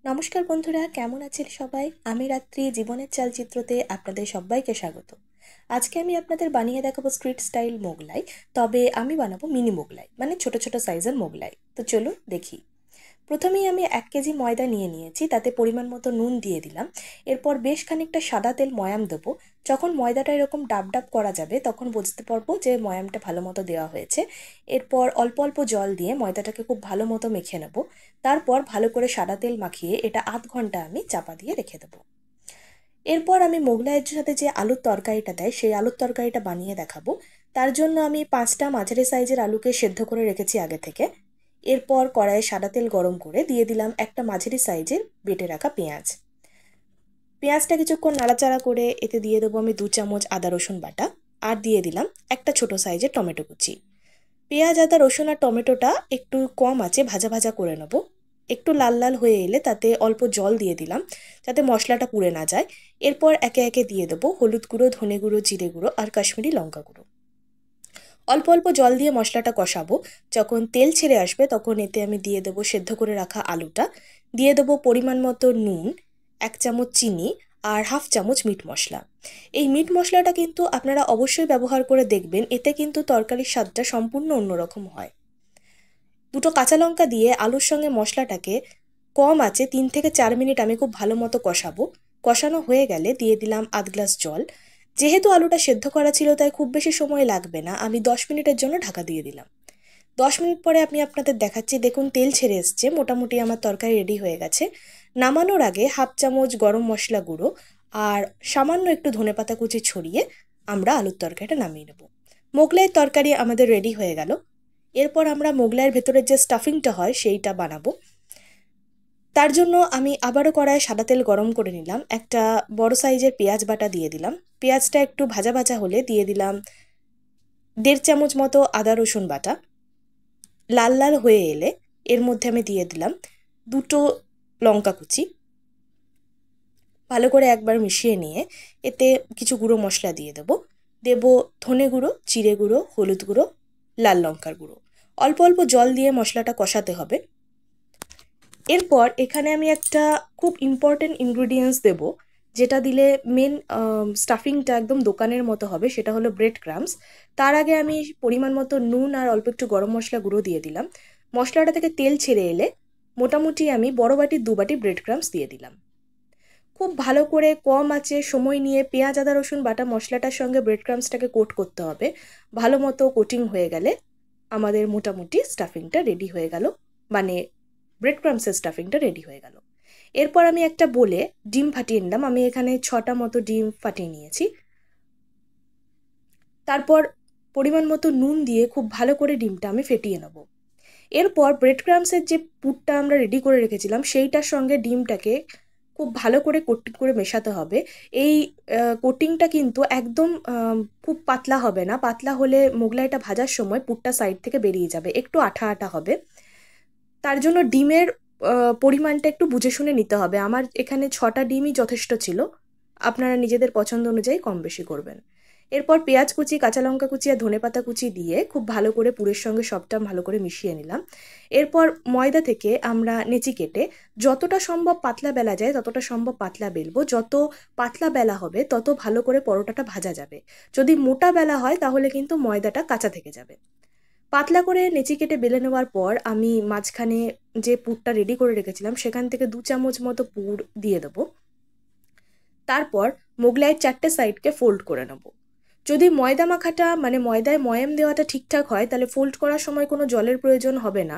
নমস্কার বন্ধুরা, কেমন আছেন সবাই? আমি রাত্রি জীবনের চালচিত্রতে আপনাদের সবাইকে স্বাগত। আজকে আমি আপনাদের বানিয়ে দেখাবো স্ট্রিট স্টাইল মোগলাই। তবে আমি বানাবো মিনি মোগলাই, মানে ছোট ছোট সাইজের মোগলাই। তো চলুন দেখি। প্রথমেই আমি 1 কেজি ময়দা নিয়ে নিয়েছি, তাতে পরিমাণ মতো নুন দিয়ে দিলাম। এরপর বেশ খানিকটা সাদা তেল ময়াম দেবো। যখন ময়দাটা এরকম ডাব ডাব করা যাবে তখন বুঝতে পারবো যে ময়ামটা ভালো মতো দেওয়া হয়েছে। এরপর অল্প অল্প জল দিয়ে ময়দাটাকে খুব ভালো মতো মেখে নেবো। তারপর ভালো করে সাদা তেল মাখিয়ে এটা আধ ঘন্টা আমি চাপা দিয়ে রেখে দেবো। এরপর আমি মোগলাইয়ের সাথে যে আলুর তরকারিটা দেয় সেই আলুর তরকারিটা বানিয়ে দেখাবো। তার জন্য আমি 5টা মাঝারি সাইজের আলুকে সেদ্ধ করে রেখেছি আগে থেকে। এরপর কড়াইয়ে সাদা তেল গরম করে দিয়ে দিলাম একটা মাঝারি সাইজের বেটে রাখা পেঁয়াজ। পেঁয়াজটা কিছুক্ষণ নাড়াচাড়া করে এতে দিয়ে দেবো আমি 2 চামচ আদা রসুন বাটা। আর দিয়ে দিলাম একটা ছোট সাইজের টমেটো কুচি। পেঁয়াজ, আদা, রসুন আর টমেটোটা একটু কম আঁচে ভাজা ভাজা করে নেবো। একটু লাল লাল হয়ে এলে তাতে অল্প জল দিয়ে দিলাম, যাতে মশলাটা পুড়ে না যায়। এরপর একে একে দিয়ে দেবো হলুদ গুঁড়ো, ধনে গুঁড়ো, জিরে গুঁড়ো আর কাশ্মীরি লঙ্কা গুঁড়ো। অল্প অল্প জল দিয়ে মশলাটা কষাবো। যখন তেল ছেড়ে আসবে তখন এতে আমি দিয়ে দেবো সেদ্ধ করে রাখা আলুটা। দিয়ে দেবো পরিমাণ মতো নুন, 1 চামচ চিনি আর হাফ চামচ মিট মশলা। এই মিট মশলাটা কিন্তু আপনারা অবশ্যই ব্যবহার করে দেখবেন, এতে কিন্তু তরকারির স্বাদটা সম্পূর্ণ অন্যরকম হয়। 2টো কাঁচা লঙ্কা দিয়ে আলুর সঙ্গে মশলাটাকে কম আঁচে 3 থেকে 4 মিনিট আমি খুব ভালো মতো কষাবো। কষানো হয়ে গেলে দিয়ে দিলাম আধ গ্লাস জল। যেহেতু আলুটা সেদ্ধ করা ছিল তাই খুব বেশি সময় লাগবে না, আমি 10 মিনিটের জন্য ঢাকা দিয়ে দিলাম। 10 মিনিট পরে আমি আপনাদের দেখাচ্ছি, দেখুন তেল ছেড়ে এসছে, মোটামুটি আমার তরকারি রেডি হয়ে গেছে। নামানোর আগে হাফ চামচ গরম মশলা গুঁড়ো আর সামান্য একটু ধনেপাতা কুচি ছড়িয়ে আমরা আলুর তরকারিটা নামিয়ে নেব। মোগলাইয়ের তরকারি আমাদের রেডি হয়ে গেল। এরপর আমরা মোগলাইয়ের ভেতরের যে স্টাফিংটা হয় সেইটা বানাবো। তার জন্য আমি আবারও কড়াইয়ে সাদা তেল গরম করে নিলাম। একটা বড় সাইজের পেঁয়াজ বাটা দিয়ে দিলাম। পেঁয়াজটা একটু ভাজা ভাজা হলে দিয়ে দিলাম 1.5 চামচ মতো আদা রসুন বাটা। লাল লাল হয়ে এলে এর মধ্যে আমি দিয়ে দিলাম 2টো লঙ্কা কুচি। ভালো করে একবার মিশিয়ে নিয়ে এতে কিছু গুঁড়ো মশলা দিয়ে দেবো ধনে গুঁড়ো, জিরে গুঁড়ো, হলুদ গুঁড়ো, লাল লঙ্কার গুঁড়ো। অল্প অল্প জল দিয়ে মশলাটা কষাতে হবে। এরপর এখানে আমি একটা খুব ইম্পর্টেন্ট ইনগ্রিডিয়েন্টস দেব, যেটা দিলে মেন স্টাফিংটা একদম দোকানের মতো হবে, সেটা হলো ব্রেড ক্রাম্বস। তার আগে আমি পরিমাণ মতো নুন আর অল্প একটু গরম মশলা গুঁড়ো দিয়ে দিলাম। মশলাটা থেকে তেল ছেড়ে এলে মোটামুটি আমি বড় বাটির 2 বাটি ব্রেড ক্রাম্বস দিয়ে দিলাম। খুব ভালো করে কম আঁচে সময় নিয়ে পেঁয়াজ, আদা, রসুন বাটা মশলাটার সঙ্গে ব্রেড ক্রাম্বসটাকে কোট করতে হবে। ভালো মতো কোটিং হয়ে গেলে আমাদের মোটামুটি স্টাফিংটা রেডি হয়ে গেল, মানে ব্রেড ক্রাম্বসের স্টাফিংটা রেডি হয়ে গেল। এরপর আমি একটা বলে ডিম ফাটিয়ে নিলাম। আমি এখানে 6টা মতো ডিম ফাটিয়ে নিয়েছি। তারপর পরিমাণ মতো নুন দিয়ে খুব ভালো করে ডিমটা আমি ফেটিয়ে নেব। এরপর ব্রেড ক্রাম্বসের যে পুরটা আমরা রেডি করে রেখেছিলাম সেইটার সঙ্গে ডিমটাকে খুব ভালো করে কোটিং করে মেশাতে হবে। এই কোটিংটা কিন্তু একদম খুব পাতলা হবে না, পাতলা হলে মোগলাইটা ভাজার সময় পুরটা সাইড থেকে বেরিয়ে যাবে, একটু আঠা আঠা হবে। তার জন্য ডিমের পরিমাণটা একটু বুঝে শুনে নিতে হবে। আমার এখানে 6টা ডিমই যথেষ্ট ছিল, আপনারা নিজেদের পছন্দ অনুযায়ী কম বেশি করবেন। এরপর পেঁয়াজ কুচি, কাঁচা লঙ্কা কুচি আর ধনেপাতা কুচি দিয়ে খুব ভালো করে পুরের সঙ্গে সবটা ভালো করে মিশিয়ে নিলাম। এরপর ময়দা থেকে আমরা নেচি কেটে যতটা সম্ভব পাতলা বেলা যায় ততটা সম্ভব পাতলা বেলবো। যত পাতলা বেলা হবে তত ভালো করে পরোটাটা ভাজা যাবে। যদি মোটা বেলা হয় তাহলে কিন্তু ময়দাটা কাঁচা থেকে যাবে। পাতলা করে নেচি কেটে বেলে নেওয়ার পর আমি মাঝখানে যে পুরটা রেডি করে রেখেছিলাম সেখান থেকে 2 চামচ মতো পুর দিয়ে দেবো। তারপর মোগলাইয়ের 4টে সাইডকে ফোল্ড করে নেব। যদি ময়দা মাখাটা মানে ময়দায় ময়াম দেওয়াটা ঠিকঠাক হয় তাহলে ফোল্ড করার সময় কোনো জলের প্রয়োজন হবে না,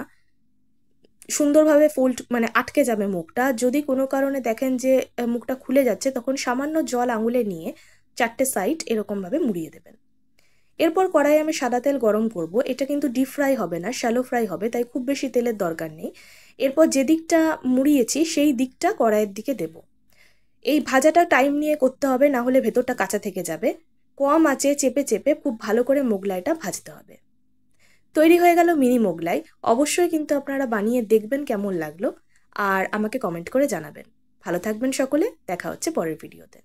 সুন্দরভাবে ফোল্ড মানে আটকে যাবে মুখটা। যদি কোনো কারণে দেখেন যে মুখটা খুলে যাচ্ছে তখন সামান্য জল আঙুলে নিয়ে 4টে সাইড এরকমভাবে মুড়িয়ে দেবেন। এরপর কড়াইয়ে আমি সাদা তেল গরম করব। এটা কিন্তু ডিপ ফ্রাই হবে না, শ্যালো ফ্রাই হবে, তাই খুব বেশি তেলের দরকার নেই। এরপর যে দিকটা মুড়িয়েছি সেই দিকটা কড়াইয়ের দিকে দেব। এই ভাজাটা টাইম নিয়ে করতে হবে, না হলে ভেতরটা কাঁচা থেকে যাবে। কম আঁচে চেপে চেপে খুব ভালো করে মোগলাইটা ভাজতে হবে। তৈরি হয়ে গেল মিনি মোগলাই। অবশ্যই কিন্তু আপনারা বানিয়ে দেখবেন কেমন লাগলো আর আমাকে কমেন্ট করে জানাবেন। ভালো থাকবেন সকলে, দেখা হচ্ছে পরের ভিডিওতে।